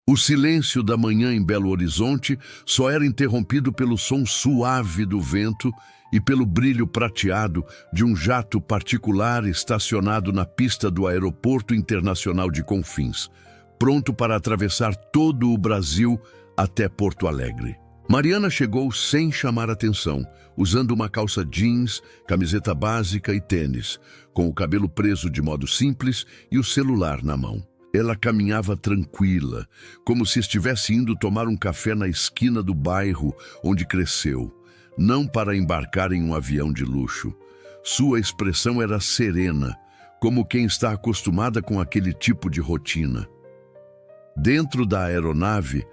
O silêncio da manhã em Belo Horizonte só era interrompido pelo som suave do vento e pelo brilho prateado de um jato particular estacionado na pista do Aeroporto Internacional de Confins, pronto para atravessar todo o Brasil até Porto Alegre. Mariana chegou sem chamar atenção, usando uma calça jeans, camiseta básica e tênis, com o cabelo preso de modo simples e o celular na mão. Ela caminhava tranquila, como se estivesse indo tomar um café na esquina do bairro onde cresceu, não para embarcar em um avião de luxo. Sua expressão era serena, como quem está acostumada com aquele tipo de rotina. Dentro da aeronave,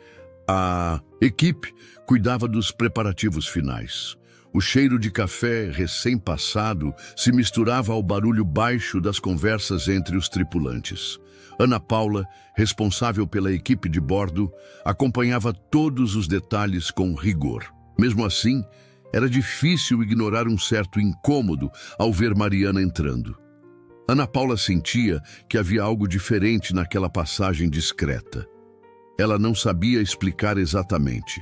a equipe cuidava dos preparativos finais. O cheiro de café recém-passado se misturava ao barulho baixo das conversas entre os tripulantes. Ana Paula, responsável pela equipe de bordo, acompanhava todos os detalhes com rigor. Mesmo assim, era difícil ignorar um certo incômodo ao ver Mariana entrando. Ana Paula sentia que havia algo diferente naquela passagem discreta. Ela não sabia explicar exatamente,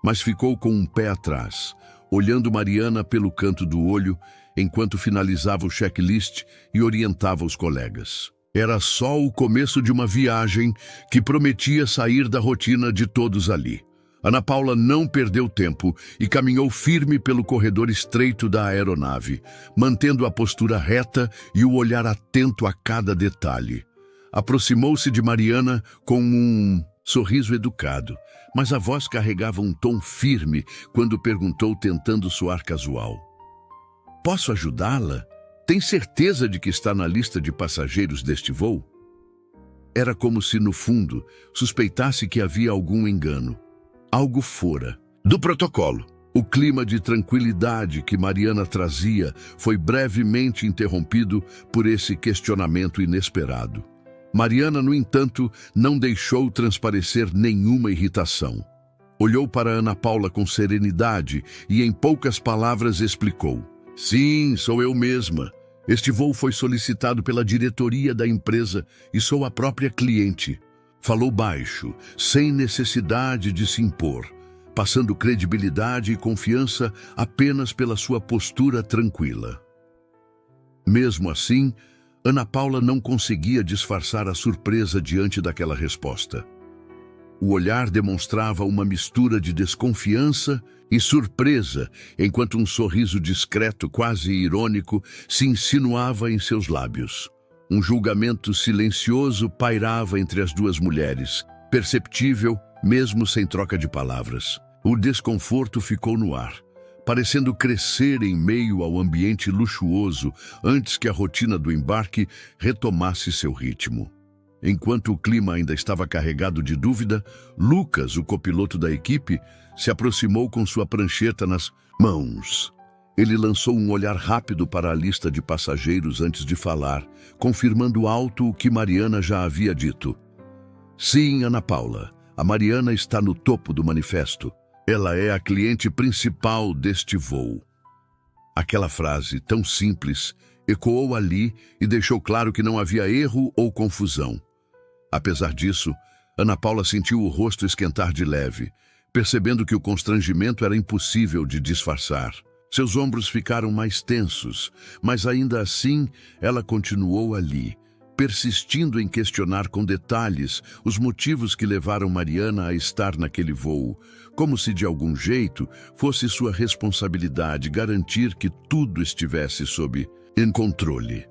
mas ficou com um pé atrás, olhando Mariana pelo canto do olho enquanto finalizava o checklist e orientava os colegas. Era só o começo de uma viagem que prometia sair da rotina de todos ali. Ana Paula não perdeu tempo e caminhou firme pelo corredor estreito da aeronave, mantendo a postura reta e o olhar atento a cada detalhe. Aproximou-se de Mariana com um sorriso educado, mas a voz carregava um tom firme quando perguntou, tentando soar casual: "Posso ajudá-la? Tem certeza de que está na lista de passageiros deste voo?" Era como se, no fundo, suspeitasse que havia algum engano. Algo fora do protocolo. O clima de tranquilidade que Mariana trazia foi brevemente interrompido por esse questionamento inesperado. Mariana, no entanto, não deixou transparecer nenhuma irritação. Olhou para Ana Paula com serenidade e, em poucas palavras, explicou: "Sim, sou eu mesma. Este voo foi solicitado pela diretoria da empresa e sou a própria cliente." Falou baixo, sem necessidade de se impor, passando credibilidade e confiança apenas pela sua postura tranquila. Mesmo assim, Ana Paula não conseguia disfarçar a surpresa diante daquela resposta. O olhar demonstrava uma mistura de desconfiança e surpresa, enquanto um sorriso discreto, quase irônico, se insinuava em seus lábios. Um julgamento silencioso pairava entre as duas mulheres, perceptível mesmo sem troca de palavras. O desconforto ficou no ar, parecendo crescer em meio ao ambiente luxuoso antes que a rotina do embarque retomasse seu ritmo. Enquanto o clima ainda estava carregado de dúvida, Lucas, o copiloto da equipe, se aproximou com sua prancheta nas mãos. Ele lançou um olhar rápido para a lista de passageiros antes de falar, confirmando alto o que Mariana já havia dito. "Sim, Ana Paula, a Mariana está no topo do manifesto. Ela é a cliente principal deste voo." Aquela frase, tão simples, ecoou ali e deixou claro que não havia erro ou confusão. Apesar disso, Ana Paula sentiu o rosto esquentar de leve, percebendo que o constrangimento era impossível de disfarçar. Seus ombros ficaram mais tensos, mas ainda assim ela continuou ali, persistindo em questionar com detalhes os motivos que levaram Mariana a estar naquele voo, como se de algum jeito fosse sua responsabilidade garantir que tudo estivesse sob controle.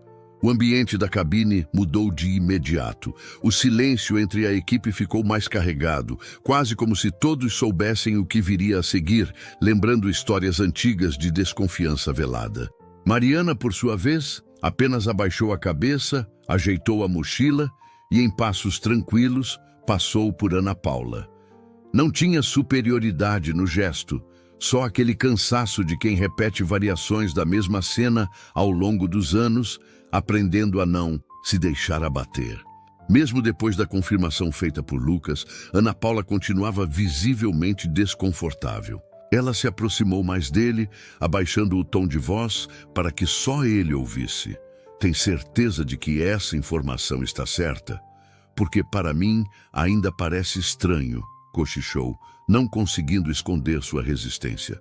O ambiente da cabine mudou de imediato. O silêncio entre a equipe ficou mais carregado, quase como se todos soubessem o que viria a seguir, lembrando histórias antigas de desconfiança velada. Mariana, por sua vez, apenas abaixou a cabeça, ajeitou a mochila e, em passos tranquilos, passou por Ana Paula. Não tinha superioridade no gesto, só aquele cansaço de quem repete variações da mesma cena ao longo dos anos, aprendendo a não se deixar abater. Mesmo depois da confirmação feita por Lucas, Ana Paula continuava visivelmente desconfortável. Ela se aproximou mais dele, abaixando o tom de voz para que só ele ouvisse. "Tem certeza de que essa informação está certa? porque para mim ainda parece estranho, cochichou, não conseguindo esconder sua resistência.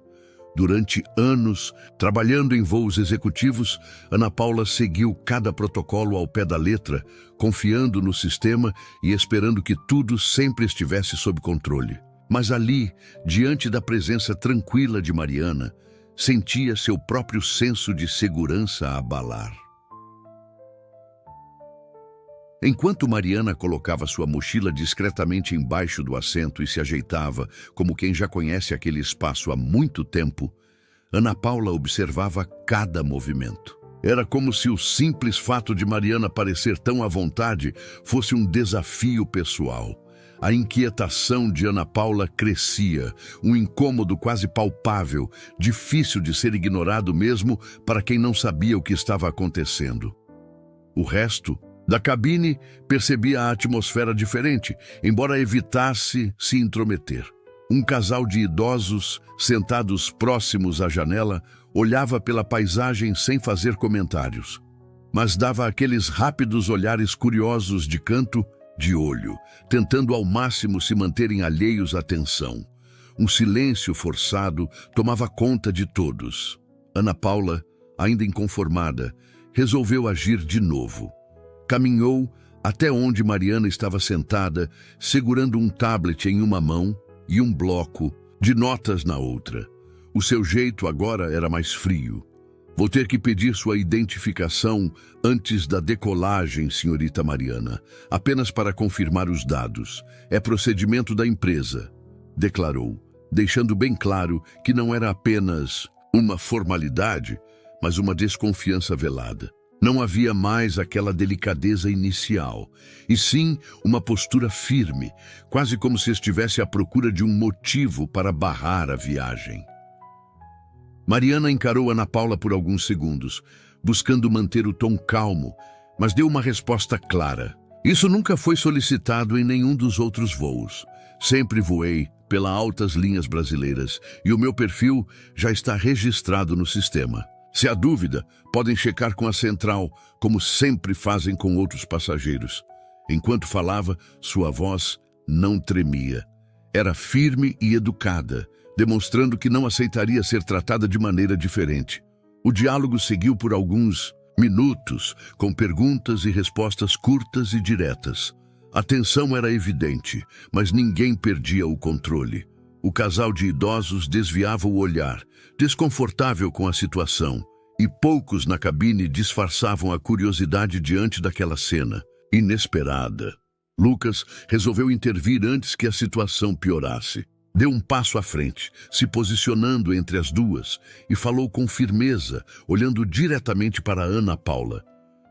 Durante anos, trabalhando em voos executivos, Ana Paula seguiu cada protocolo ao pé da letra, confiando no sistema e esperando que tudo sempre estivesse sob controle. Mas ali, diante da presença tranquila de Mariana, sentia seu próprio senso de segurança abalar. Enquanto Mariana colocava sua mochila discretamente embaixo do assento e se ajeitava, como quem já conhece aquele espaço há muito tempo, Ana Paula observava cada movimento. Era como se o simples fato de Mariana parecer tão à vontade fosse um desafio pessoal. A inquietação de Ana Paula crescia, um incômodo quase palpável, difícil de ser ignorado mesmo para quem não sabia o que estava acontecendo. O resto da cabine percebia a atmosfera diferente, embora evitasse se intrometer. Um casal de idosos, sentados próximos à janela, olhava pela paisagem sem fazer comentários, mas dava aqueles rápidos olhares curiosos de canto de olho, tentando ao máximo se manterem alheios à tensão. Um silêncio forçado tomava conta de todos. Ana Paula, ainda inconformada, resolveu agir de novo. Caminhou até onde Mariana estava sentada, segurando um tablet em uma mão e um bloco de notas na outra. O seu jeito agora era mais frio. Vou ter que pedir sua identificação antes da decolagem, senhorita Mariana, apenas para confirmar os dados. É procedimento da empresa, declarou, deixando bem claro que não era apenas uma formalidade, mas uma desconfiança velada. Não havia mais aquela delicadeza inicial, e sim uma postura firme, quase como se estivesse à procura de um motivo para barrar a viagem. Mariana encarou Ana Paula por alguns segundos, buscando manter o tom calmo, mas deu uma resposta clara. Isso nunca foi solicitado em nenhum dos outros voos. Sempre voei pelas altas linhas brasileiras e o meu perfil já está registrado no sistema. Se há dúvida, podem checar com a central, como sempre fazem com outros passageiros. Enquanto falava, sua voz não tremia. Era firme e educada, demonstrando que não aceitaria ser tratada de maneira diferente. O diálogo seguiu por alguns minutos, com perguntas e respostas curtas e diretas. A tensão era evidente, mas ninguém perdia o controle. O casal de idosos desviava o olhar, desconfortável com a situação, e poucos na cabine disfarçavam a curiosidade diante daquela cena inesperada. Lucas resolveu intervir antes que a situação piorasse. Deu um passo à frente, se posicionando entre as duas, e falou com firmeza, olhando diretamente para Ana Paula.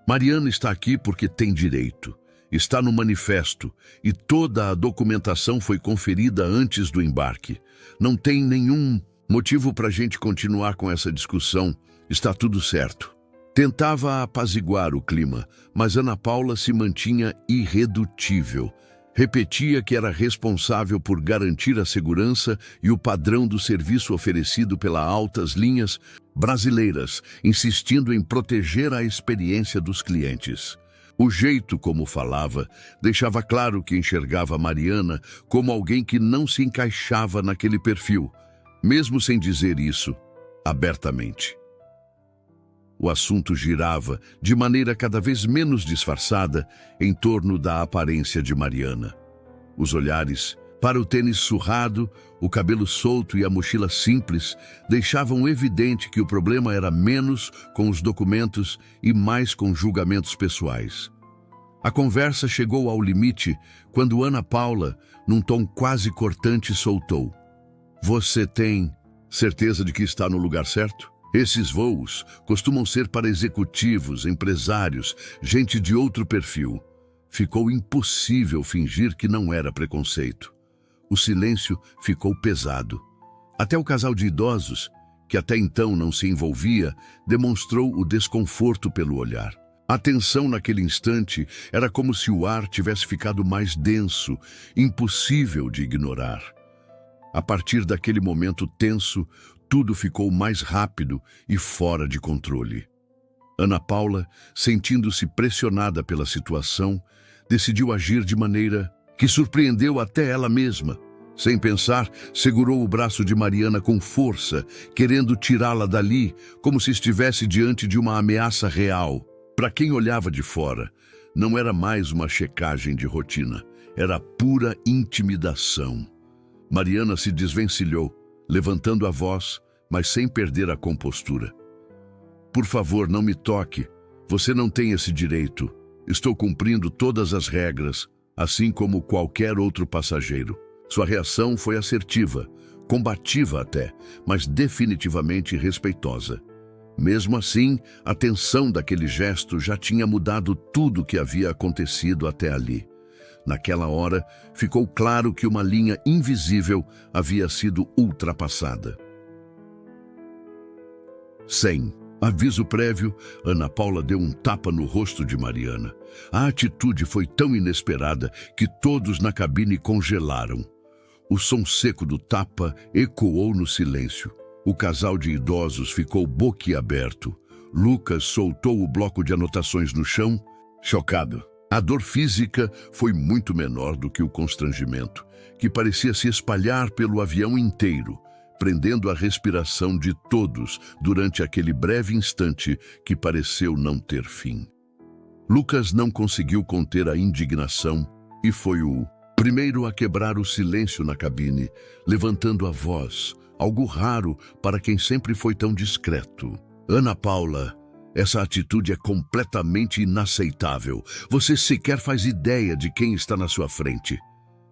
Mariana está aqui porque tem direito. Está no manifesto e toda a documentação foi conferida antes do embarque. Não tem nenhum motivo para a gente continuar com essa discussão. Está tudo certo. Tentava apaziguar o clima, mas Ana Paula se mantinha irredutível. Repetia que era responsável por garantir a segurança e o padrão do serviço oferecido pelas altas linhas brasileiras, insistindo em proteger a experiência dos clientes. O jeito como falava deixava claro que enxergava Mariana como alguém que não se encaixava naquele perfil, mesmo sem dizer isso abertamente. O assunto girava, de maneira cada vez menos disfarçada, em torno da aparência de Mariana. Os olhares para o tênis surrado, o cabelo solto e a mochila simples deixavam evidente que o problema era menos com os documentos e mais com julgamentos pessoais. A conversa chegou ao limite quando Ana Paula, num tom quase cortante, soltou: "Você tem certeza de que está no lugar certo? Esses voos costumam ser para executivos, empresários, gente de outro perfil." Ficou impossível fingir que não era preconceito. O silêncio ficou pesado. Até o casal de idosos, que até então não se envolvia, demonstrou o desconforto pelo olhar. A tensão naquele instante era como se o ar tivesse ficado mais denso, impossível de ignorar. A partir daquele momento tenso, tudo ficou mais rápido e fora de controle. Ana Paula, sentindo-se pressionada pela situação, decidiu agir de maneira que surpreendeu até ela mesma. Sem pensar, segurou o braço de Mariana com força, querendo tirá-la dali, como se estivesse diante de uma ameaça real. Para quem olhava de fora, não era mais uma checagem de rotina, era pura intimidação. Mariana se desvencilhou, levantando a voz, mas sem perder a compostura. Por favor, não me toque. Você não tem esse direito. Estou cumprindo todas as regras, assim como qualquer outro passageiro. Sua reação foi assertiva, combativa até, mas definitivamente respeitosa. Mesmo assim, a tensão daquele gesto já tinha mudado tudo o que havia acontecido até ali. Naquela hora, ficou claro que uma linha invisível havia sido ultrapassada. Sem aviso prévio, Ana Paula deu um tapa no rosto de Mariana. A atitude foi tão inesperada que todos na cabine congelaram. O som seco do tapa ecoou no silêncio. O casal de idosos ficou boquiaberto. Lucas soltou o bloco de anotações no chão, chocado. A dor física foi muito menor do que o constrangimento, que parecia se espalhar pelo avião inteiro, prendendo a respiração de todos durante aquele breve instante que pareceu não ter fim. Lucas não conseguiu conter a indignação e foi o primeiro a quebrar o silêncio na cabine, levantando a voz, algo raro para quem sempre foi tão discreto. Ana Paula, essa atitude é completamente inaceitável. Você sequer faz ideia de quem está na sua frente.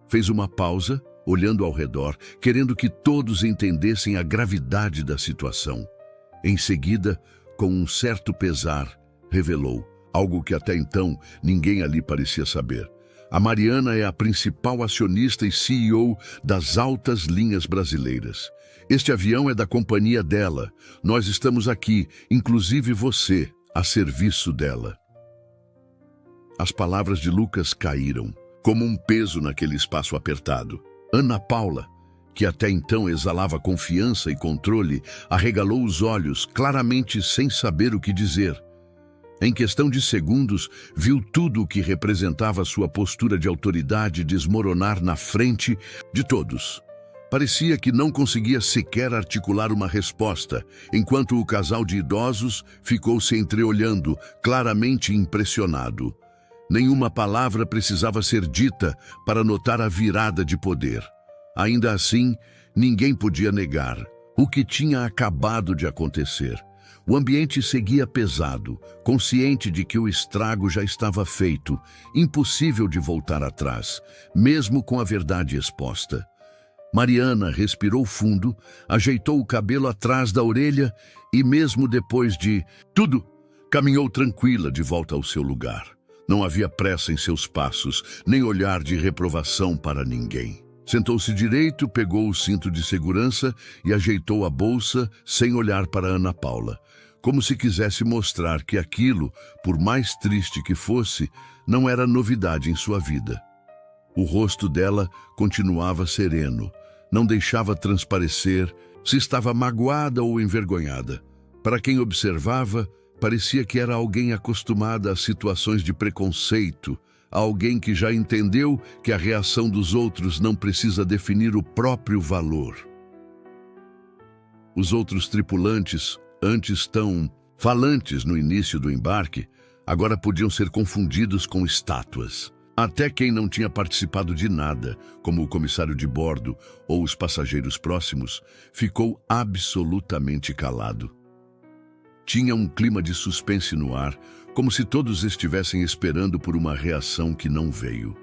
Fez uma pausa, olhando ao redor, querendo que todos entendessem a gravidade da situação. Em seguida, com um certo pesar, revelou algo que até então ninguém ali parecia saber. A Mariana é a principal acionista e CEO das Altas Linhas Brasileiras. Este avião é da companhia dela. Nós estamos aqui, inclusive você, a serviço dela. As palavras de Lucas caíram, como um peso naquele espaço apertado. Ana Paula, que até então exalava confiança e controle, arregalou os olhos, claramente sem saber o que dizer. Em questão de segundos, viu tudo o que representava sua postura de autoridade desmoronar na frente de todos. Parecia que não conseguia sequer articular uma resposta, enquanto o casal de idosos ficou se entreolhando, claramente impressionado. Nenhuma palavra precisava ser dita para notar a virada de poder. Ainda assim, ninguém podia negar o que tinha acabado de acontecer. O ambiente seguia pesado, consciente de que o estrago já estava feito, impossível de voltar atrás, mesmo com a verdade exposta. Mariana respirou fundo, ajeitou o cabelo atrás da orelha e, mesmo depois de tudo, caminhou tranquila de volta ao seu lugar. Não havia pressa em seus passos, nem olhar de reprovação para ninguém. Sentou-se direito, pegou o cinto de segurança e ajeitou a bolsa sem olhar para Ana Paula, como se quisesse mostrar que aquilo, por mais triste que fosse, não era novidade em sua vida. O rosto dela continuava sereno, não deixava transparecer se estava magoada ou envergonhada. Para quem observava, parecia que era alguém acostumada a situações de preconceito, alguém que já entendeu que a reação dos outros não precisa definir o próprio valor. Os outros tripulantes, antes tão falantes no início do embarque, agora podiam ser confundidos com estátuas. Até quem não tinha participado de nada, como o comissário de bordo ou os passageiros próximos, ficou absolutamente calado. Tinha um clima de suspense no ar, como se todos estivessem esperando por uma reação que não veio.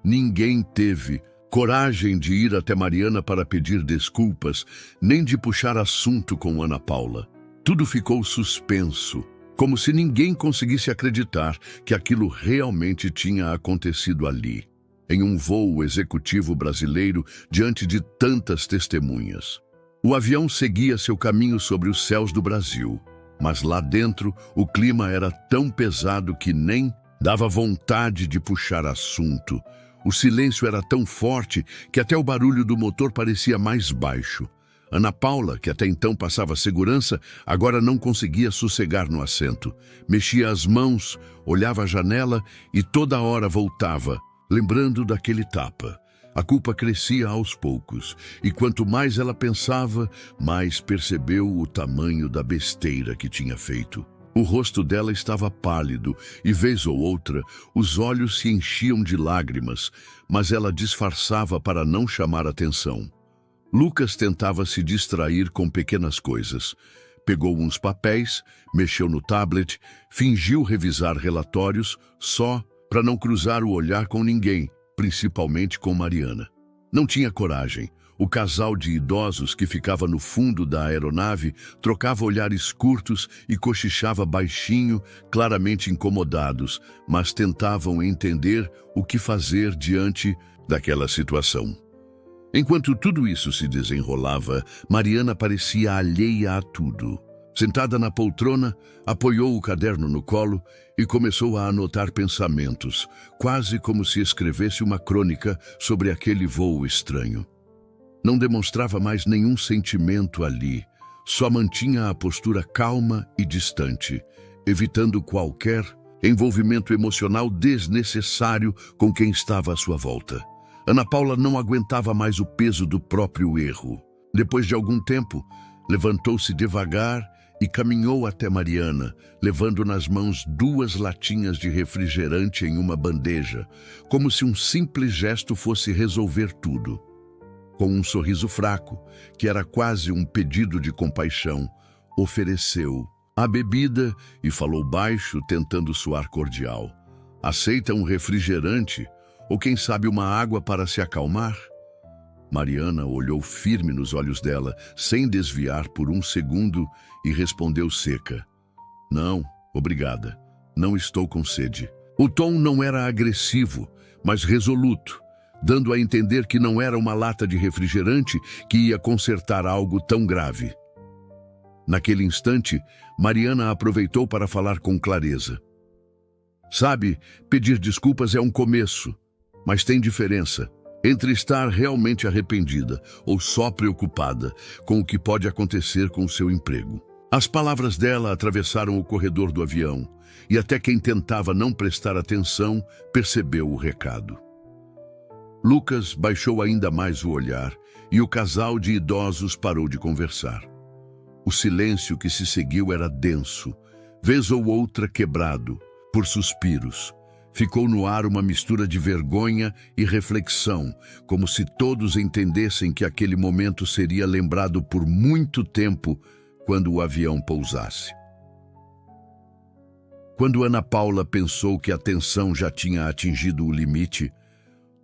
Ninguém teve coragem de ir até Mariana para pedir desculpas, nem de puxar assunto com Ana Paula. Tudo ficou suspenso, como se ninguém conseguisse acreditar que aquilo realmente tinha acontecido ali, em um voo executivo brasileiro diante de tantas testemunhas. O avião seguia seu caminho sobre os céus do Brasil, mas lá dentro o clima era tão pesado que nem dava vontade de puxar assunto. O silêncio era tão forte que até o barulho do motor parecia mais baixo. Ana Paula, que até então passava segurança, agora não conseguia sossegar no assento. Mexia as mãos, olhava a janela e toda hora voltava, lembrando daquele tapa. A culpa crescia aos poucos, e quanto mais ela pensava, mais percebeu o tamanho da besteira que tinha feito. O rosto dela estava pálido e, vez ou outra, os olhos se enchiam de lágrimas, mas ela disfarçava para não chamar atenção. Lucas tentava se distrair com pequenas coisas. Pegou uns papéis, mexeu no tablet, fingiu revisar relatórios só para não cruzar o olhar com ninguém, principalmente com Mariana. Não tinha coragem. O casal de idosos que ficava no fundo da aeronave trocava olhares curtos e cochichava baixinho, claramente incomodados, mas tentavam entender o que fazer diante daquela situação. Enquanto tudo isso se desenrolava, Mariana parecia alheia a tudo. Sentada na poltrona, apoiou o caderno no colo e começou a anotar pensamentos, quase como se escrevesse uma crônica sobre aquele voo estranho. Não demonstrava mais nenhum sentimento ali, só mantinha a postura calma e distante, evitando qualquer envolvimento emocional desnecessário com quem estava à sua volta. Ana Paula não aguentava mais o peso do próprio erro. Depois de algum tempo, levantou-se devagar e caminhou até Mariana, levando nas mãos 2 latinhas de refrigerante em uma bandeja, como se um simples gesto fosse resolver tudo. Com um sorriso fraco, que era quase um pedido de compaixão, ofereceu a bebida e falou baixo, tentando soar cordial. "Aceita um refrigerante? Ou quem sabe uma água para se acalmar?" Mariana olhou firme nos olhos dela, sem desviar por um segundo, e respondeu seca: "Não, obrigada. Não estou com sede." O tom não era agressivo, mas resoluto, dando a entender que não era uma lata de refrigerante que ia consertar algo tão grave. Naquele instante, Mariana aproveitou para falar com clareza. "Sabe, pedir desculpas é um começo, mas tem diferença entre estar realmente arrependida ou só preocupada com o que pode acontecer com o seu emprego." As palavras dela atravessaram o corredor do avião, e até quem tentava não prestar atenção percebeu o recado. Lucas baixou ainda mais o olhar e o casal de idosos parou de conversar. O silêncio que se seguiu era denso, vez ou outra quebrado por suspiros. Ficou no ar uma mistura de vergonha e reflexão, como se todos entendessem que aquele momento seria lembrado por muito tempo quando o avião pousasse. Quando Ana Paula pensou que a tensão já tinha atingido o limite,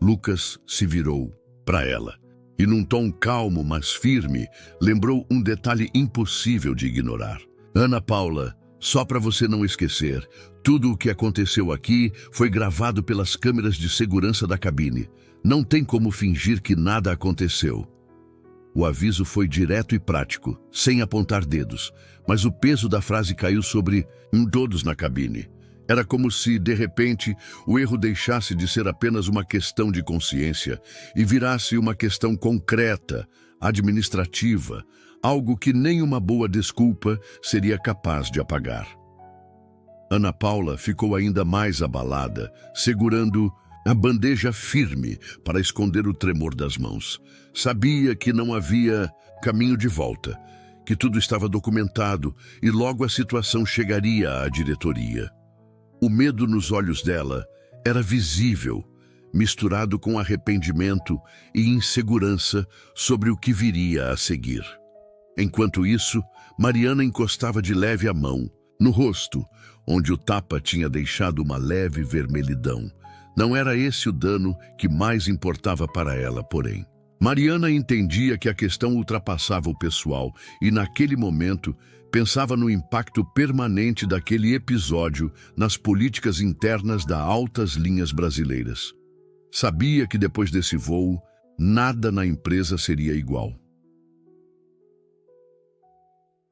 Lucas se virou para ela e, num tom calmo, mas firme, lembrou um detalhe impossível de ignorar. "Ana Paula, só para você não esquecer, tudo o que aconteceu aqui foi gravado pelas câmeras de segurança da cabine. Não tem como fingir que nada aconteceu." O aviso foi direto e prático, sem apontar dedos, mas o peso da frase caiu sobre todos na cabine. Era como se, de repente, o erro deixasse de ser apenas uma questão de consciência e virasse uma questão concreta, administrativa, algo que nem uma boa desculpa seria capaz de apagar. Ana Paula ficou ainda mais abalada, segurando a bandeja firme para esconder o tremor das mãos. Sabia que não havia caminho de volta, que tudo estava documentado e logo a situação chegaria à diretoria. O medo nos olhos dela era visível, misturado com arrependimento e insegurança sobre o que viria a seguir. Enquanto isso, Mariana encostava de leve a mão no rosto, onde o tapa tinha deixado uma leve vermelhidão. Não era esse o dano que mais importava para ela, porém. Mariana entendia que a questão ultrapassava o pessoal e, naquele momento, pensava no impacto permanente daquele episódio nas políticas internas das altas linhas brasileiras. Sabia que depois desse voo, nada na empresa seria igual.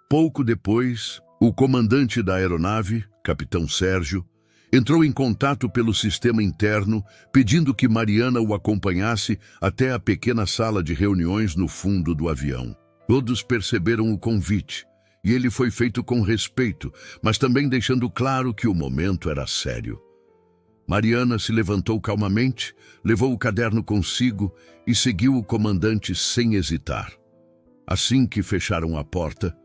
Pouco depois, o comandante da aeronave, Capitão Sérgio, entrou em contato pelo sistema interno, pedindo que Mariana o acompanhasse até a pequena sala de reuniões no fundo do avião. Todos perceberam o convite, e ele foi feito com respeito, mas também deixando claro que o momento era sério. Mariana se levantou calmamente, levou o caderno consigo e seguiu o comandante sem hesitar. Assim que fecharam a porta,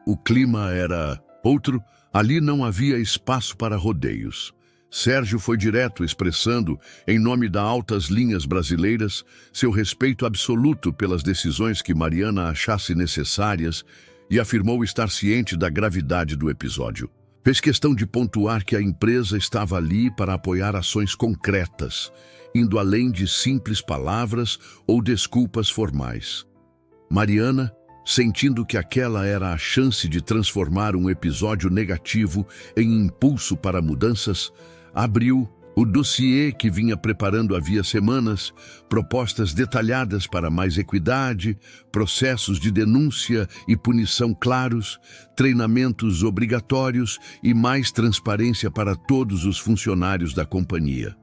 o clima era outro, ali não havia espaço para rodeios. Sérgio foi direto, expressando, em nome das altas linhas brasileiras, seu respeito absoluto pelas decisões que Mariana achasse necessárias e afirmou estar ciente da gravidade do episódio. Fez questão de pontuar que a empresa estava ali para apoiar ações concretas, indo além de simples palavras ou desculpas formais. Mariana, sentindo que aquela era a chance de transformar um episódio negativo em impulso para mudanças, abriu o dossiê que vinha preparando havia semanas, propostas detalhadas para mais equidade, processos de denúncia e punição claros, treinamentos obrigatórios e mais transparência para todos os funcionários da companhia.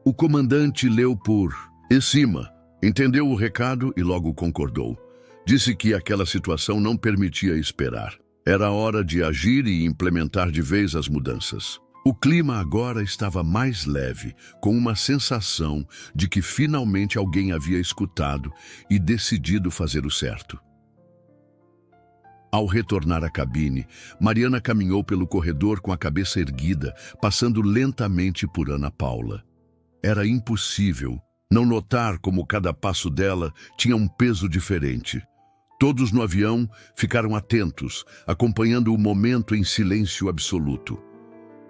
O comandante leu por cima, entendeu o recado e logo concordou. Disse que aquela situação não permitia esperar. Era hora de agir e implementar de vez as mudanças. O clima agora estava mais leve, com uma sensação de que finalmente alguém havia escutado e decidido fazer o certo. Ao retornar à cabine, Mariana caminhou pelo corredor com a cabeça erguida, passando lentamente por Ana Paula. Era impossível não notar como cada passo dela tinha um peso diferente. Todos no avião ficaram atentos, acompanhando o momento em silêncio absoluto.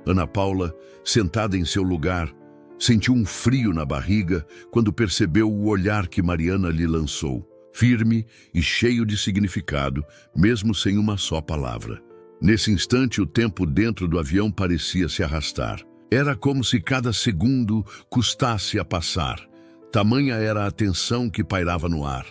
Ana Paula, sentada em seu lugar, sentiu um frio na barriga quando percebeu o olhar que Mariana lhe lançou, firme e cheio de significado, mesmo sem uma só palavra. Nesse instante, o tempo dentro do avião parecia se arrastar. Era como se cada segundo custasse a passar. Tamanha era a tensão que pairava no ar.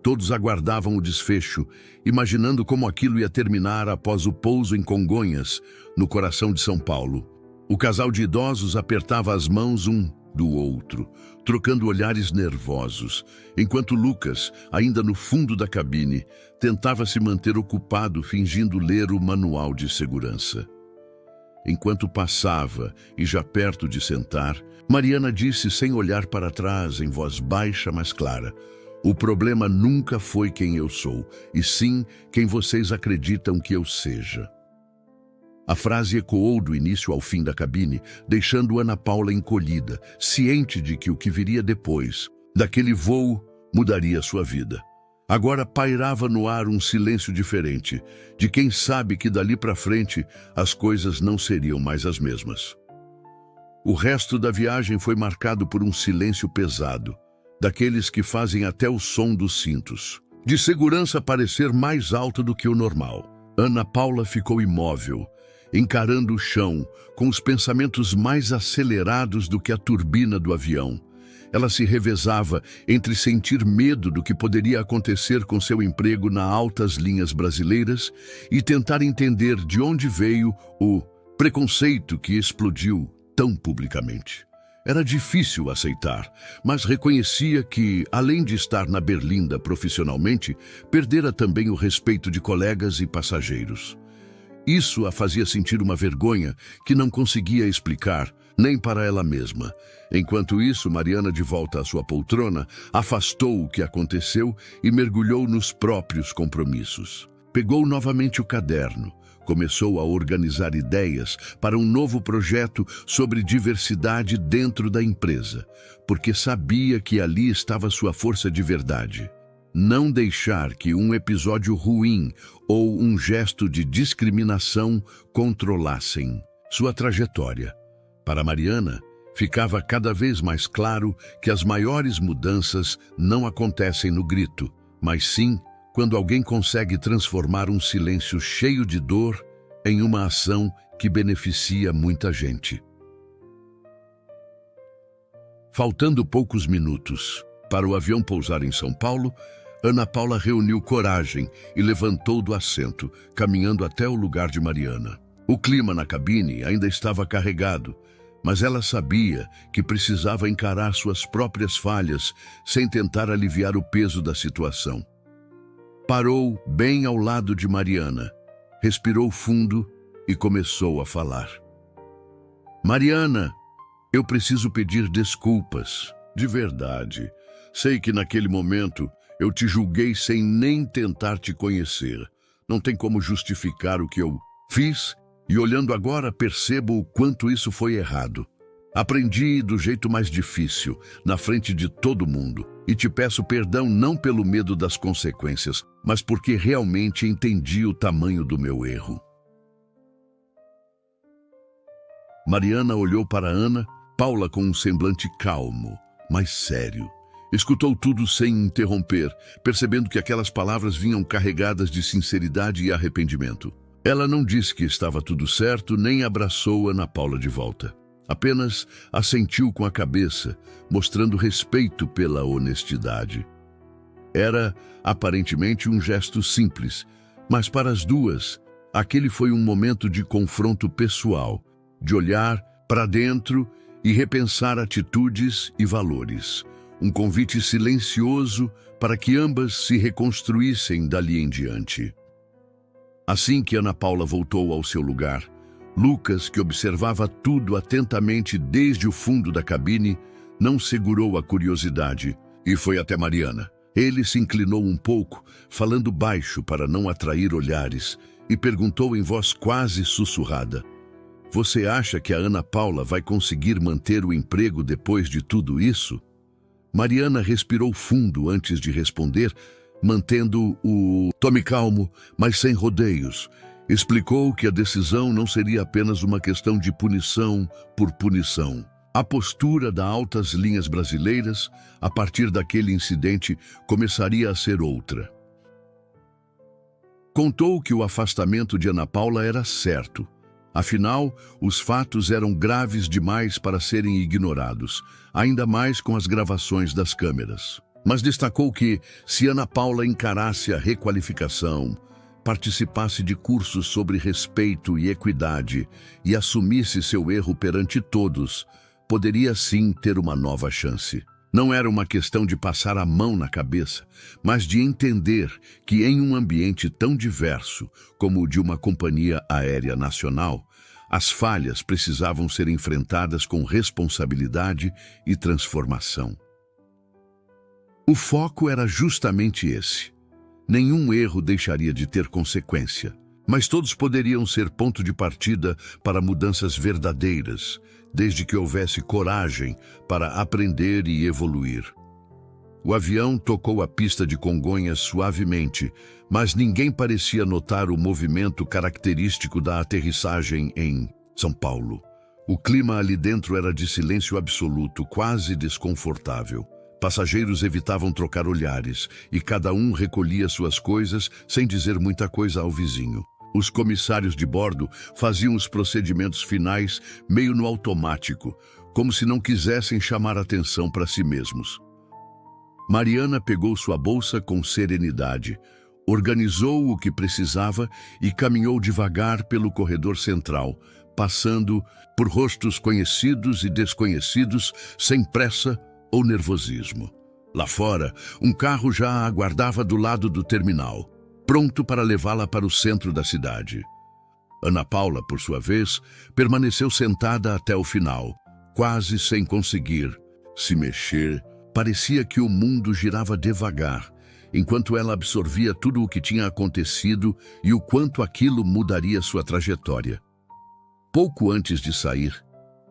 Todos aguardavam o desfecho, imaginando como aquilo ia terminar após o pouso em Congonhas, no coração de São Paulo. O casal de idosos apertava as mãos um do outro, trocando olhares nervosos, enquanto Lucas, ainda no fundo da cabine, tentava se manter ocupado fingindo ler o manual de segurança. Enquanto passava, e já perto de sentar, Mariana disse sem olhar para trás, em voz baixa mas clara: "O problema nunca foi quem eu sou, e sim quem vocês acreditam que eu seja." A frase ecoou do início ao fim da cabine, deixando Ana Paula encolhida, ciente de que o que viria depois, daquele voo, mudaria sua vida. Agora pairava no ar um silêncio diferente, de quem sabe que dali para frente as coisas não seriam mais as mesmas. O resto da viagem foi marcado por um silêncio pesado, daqueles que fazem até o som dos cintos, de segurança parecer mais alto do que o normal. Ana Paula ficou imóvel, encarando o chão, com os pensamentos mais acelerados do que a turbina do avião. Ela se revezava entre sentir medo do que poderia acontecer com seu emprego nas altas linhas brasileiras e tentar entender de onde veio o preconceito que explodiu tão publicamente. Era difícil aceitar, mas reconhecia que, além de estar na berlinda profissionalmente, perdera também o respeito de colegas e passageiros. Isso a fazia sentir uma vergonha que não conseguia explicar, nem para ela mesma. Enquanto isso, Mariana, de volta à sua poltrona, afastou o que aconteceu e mergulhou nos próprios compromissos. Pegou novamente o caderno, começou a organizar ideias para um novo projeto sobre diversidade dentro da empresa, porque sabia que ali estava sua força de verdade. Não deixar que um episódio ruim ou um gesto de discriminação controlassem sua trajetória. Para Mariana, ficava cada vez mais claro que as maiores mudanças não acontecem no grito, mas sim quando alguém consegue transformar um silêncio cheio de dor em uma ação que beneficia muita gente. Faltando poucos minutos para o avião pousar em São Paulo, Ana Paula reuniu coragem e levantou do assento, caminhando até o lugar de Mariana. O clima na cabine ainda estava carregado, mas ela sabia que precisava encarar suas próprias falhas sem tentar aliviar o peso da situação. Parou bem ao lado de Mariana, respirou fundo e começou a falar. Mariana, eu preciso pedir desculpas, de verdade. Sei que naquele momento eu te julguei sem nem tentar te conhecer. Não tem como justificar o que eu fiz e olhando agora percebo o quanto isso foi errado. Aprendi do jeito mais difícil, na frente de todo mundo, e te peço perdão não pelo medo das consequências, mas porque realmente entendi o tamanho do meu erro. Mariana olhou para Ana Paula com um semblante calmo, mas sério. Escutou tudo sem interromper, percebendo que aquelas palavras vinham carregadas de sinceridade e arrependimento. Ela não disse que estava tudo certo, nem abraçou Ana Paula de volta. Apenas assentiu com a cabeça, mostrando respeito pela honestidade. Era, aparentemente, um gesto simples, mas para as duas, aquele foi um momento de confronto pessoal, de olhar para dentro e repensar atitudes e valores. Um convite silencioso para que ambas se reconstruíssem dali em diante. Assim que Ana Paula voltou ao seu lugar, Lucas, que observava tudo atentamente desde o fundo da cabine, não segurou a curiosidade e foi até Mariana. Ele se inclinou um pouco, falando baixo para não atrair olhares, e perguntou em voz quase sussurrada: "Você acha que a Ana Paula vai conseguir manter o emprego depois de tudo isso?" Mariana respirou fundo antes de responder, mantendo o "tome calmo, mas sem rodeios." Explicou que a decisão não seria apenas uma questão de punição por punição. A postura das altas linhas brasileiras, a partir daquele incidente, começaria a ser outra. Contou que o afastamento de Ana Paula era certo. Afinal, os fatos eram graves demais para serem ignorados, ainda mais com as gravações das câmeras. Mas destacou que, se Ana Paula encarasse a requalificação, participasse de cursos sobre respeito e equidade e assumisse seu erro perante todos, poderia sim ter uma nova chance. Não era uma questão de passar a mão na cabeça, mas de entender que em um ambiente tão diverso como o de uma companhia aérea nacional, as falhas precisavam ser enfrentadas com responsabilidade e transformação. O foco era justamente esse. Nenhum erro deixaria de ter consequência, mas todos poderiam ser ponto de partida para mudanças verdadeiras, desde que houvesse coragem para aprender e evoluir. O avião tocou a pista de Congonhas suavemente, mas ninguém parecia notar o movimento característico da aterrissagem em São Paulo. O clima ali dentro era de silêncio absoluto, quase desconfortável. Passageiros evitavam trocar olhares e cada um recolhia suas coisas sem dizer muita coisa ao vizinho. Os comissários de bordo faziam os procedimentos finais meio no automático, como se não quisessem chamar atenção para si mesmos. Mariana pegou sua bolsa com serenidade, organizou o que precisava e caminhou devagar pelo corredor central, passando por rostos conhecidos e desconhecidos, sem pressa ou nervosismo. Lá fora, um carro já a aguardava do lado do terminal, pronto para levá-la para o centro da cidade. Ana Paula, por sua vez, permaneceu sentada até o final, quase sem conseguir se mexer. Parecia que o mundo girava devagar, enquanto ela absorvia tudo o que tinha acontecido e o quanto aquilo mudaria sua trajetória. Pouco antes de sair,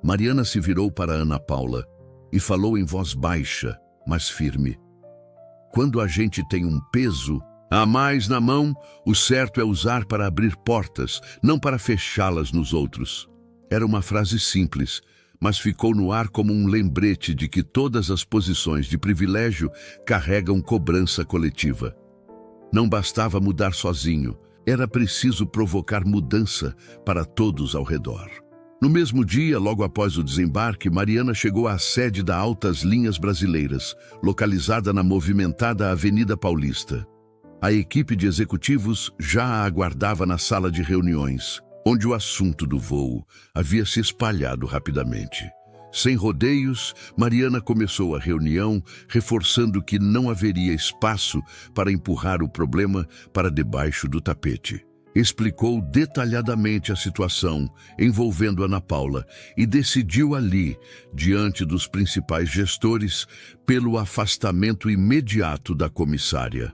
Mariana se virou para Ana Paula e falou em voz baixa, mas firme: "Quando a gente tem um peso a mais na mão, o certo é usar para abrir portas, não para fechá-las nos outros." Era uma frase simples, mas ficou no ar como um lembrete de que todas as posições de privilégio carregam cobrança coletiva. Não bastava mudar sozinho, era preciso provocar mudança para todos ao redor. No mesmo dia, logo após o desembarque, Mariana chegou à sede da Altas Linhas Brasileiras, localizada na movimentada Avenida Paulista. A equipe de executivos já a aguardava na sala de reuniões, onde o assunto do voo havia se espalhado rapidamente. Sem rodeios, Mariana começou a reunião, reforçando que não haveria espaço para empurrar o problema para debaixo do tapete. Explicou detalhadamente a situação envolvendo Ana Paula e decidiu ali, diante dos principais gestores, pelo afastamento imediato da comissária.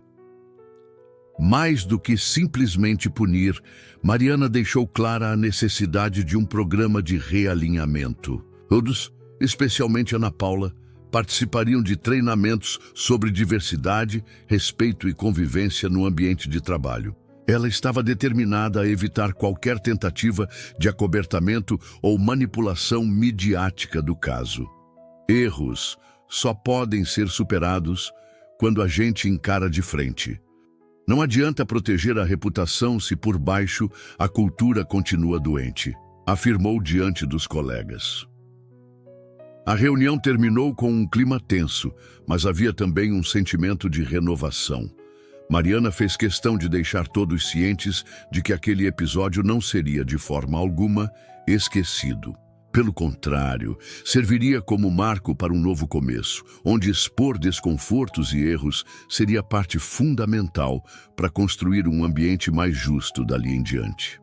Mais do que simplesmente punir, Mariana deixou clara a necessidade de um programa de realinhamento. Todos, especialmente Ana Paula, participariam de treinamentos sobre diversidade, respeito e convivência no ambiente de trabalho. Ela estava determinada a evitar qualquer tentativa de acobertamento ou manipulação midiática do caso. Erros só podem ser superados quando a gente encara de frente. Não adianta proteger a reputação se por baixo a cultura continua doente, afirmou diante dos colegas. A reunião terminou com um clima tenso, mas havia também um sentimento de renovação. Mariana fez questão de deixar todos cientes de que aquele episódio não seria de forma alguma esquecido. Pelo contrário, serviria como marco para um novo começo, onde expor desconfortos e erros seria parte fundamental para construir um ambiente mais justo dali em diante.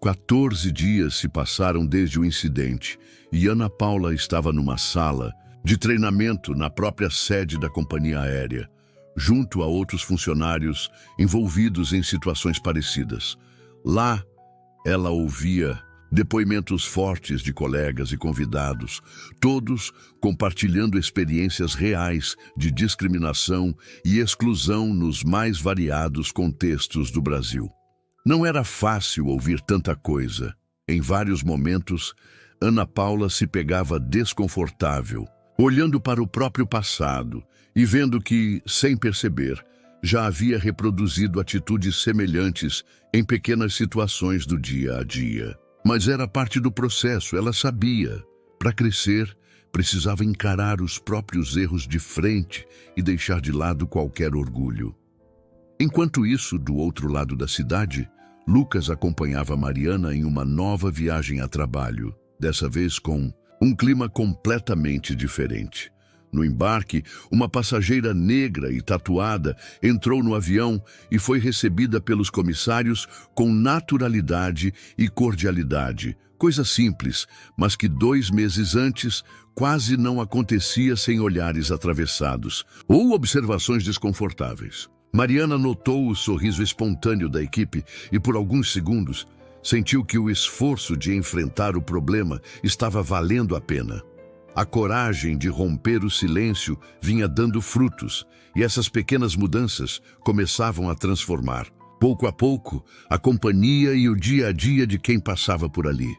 14 dias se passaram desde o incidente e Ana Paula estava numa sala de treinamento na própria sede da companhia aérea, junto a outros funcionários envolvidos em situações parecidas. Lá, ela ouvia depoimentos fortes de colegas e convidados, todos compartilhando experiências reais de discriminação e exclusão nos mais variados contextos do Brasil. Não era fácil ouvir tanta coisa. Em vários momentos, Ana Paula se pegava desconfortável, olhando para o próprio passado e vendo que, sem perceber, já havia reproduzido atitudes semelhantes em pequenas situações do dia a dia. Mas era parte do processo, ela sabia. Para crescer, precisava encarar os próprios erros de frente e deixar de lado qualquer orgulho. Enquanto isso, do outro lado da cidade, Lucas acompanhava Mariana em uma nova viagem a trabalho, dessa vez com um clima completamente diferente. No embarque, uma passageira negra e tatuada entrou no avião e foi recebida pelos comissários com naturalidade e cordialidade, coisa simples, mas que 2 meses antes quase não acontecia sem olhares atravessados ou observações desconfortáveis. Mariana notou o sorriso espontâneo da equipe e, por alguns segundos, sentiu que o esforço de enfrentar o problema estava valendo a pena. A coragem de romper o silêncio vinha dando frutos, e essas pequenas mudanças começavam a transformar, pouco a pouco, a companhia e o dia a dia de quem passava por ali.